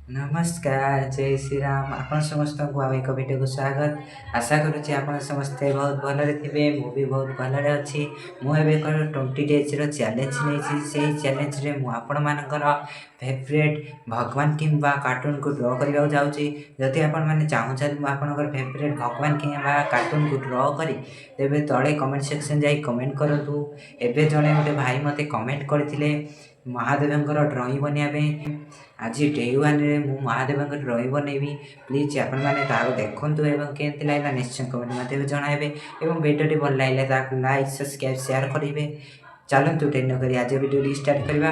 नमस्कार, जय श्री राम। आपण ସମସ୍ତଙ୍କୁ ଆଉ ଏକ ଭିଡ଼ିଓକୁ ସ୍ୱାଗତ। ଆଶା କରୁଛି ଆପଣ ସମସ୍ତେ ବହୁତ ଭଲରେ ଥିବେ। ମୁଁ ବି ବହୁତ ଭଲରେ ଅଛି। ମୁଁ ଏବେ ଏକ 20 ଡେଜ୍ର ଚ୍ୟାଲେଞ୍ଜ ନେଇଛି। ସେହି ଚ୍ୟାଲେଞ୍ଜରେ ମୁଁ ଆପଣମାନଙ୍କର ଫେଭରେଟ୍ ଭଗବାନ କିମ୍ବା କାର୍ଟୁନ୍କୁ ଡ୍ର କରିବାକୁ ଯାଉଛି। ଯଦି ଆପଣମାନେ ଚାହୁଁଛନ୍ତି ମୁଁ ଆପଣଙ୍କର ଫେଭରେଟ୍ ଭଗବାନ କିମ୍ବା କାର୍ଟୁନ୍କୁ ଡ୍ର କରି ତେବେ ତଳେ କମେଣ୍ଟ ସେକ୍ସନ୍ ଯାଇ କମେଣ୍ଟ କରନ୍ତୁ। ଏବେ ଜଣେ ଗୋଟେ ଭାଇ ମୋତେ କମେଣ୍ଟ କରିଥିଲେ ମହାଦେବଙ୍କର ଡ୍ରଇଂ ବନେଇବା ପାଇଁ। ଆଜି ଡେ 1ରେ ମୁଁ ମହାଦେବଙ୍କ ଡ୍ରଇଂ ବନେଇବି। ପ୍ଲିଜ୍ ଆପଣମାନେ ତାହାକୁ ଦେଖନ୍ତୁ ଏବଂ କେମିତି ଲାଗିଲା ନିଶ୍ଚୟ କମେଣ୍ଟ ମାଧ୍ୟମରେ ଜଣାଇବେ ଏବଂ ଭିଡ଼ିଓଟି ଭଲ ଲାଗିଲେ ତାହାକୁ ଲାଇକ୍, ସବସ୍କ୍ରାଇବ୍, ସେୟାର କରିବେ। ଚାଲନ୍ତୁ ଡେରି ନକରି ଆଜି ଭିଡ଼ିଓଟି ଷ୍ଟାର୍ଟ କରିବା।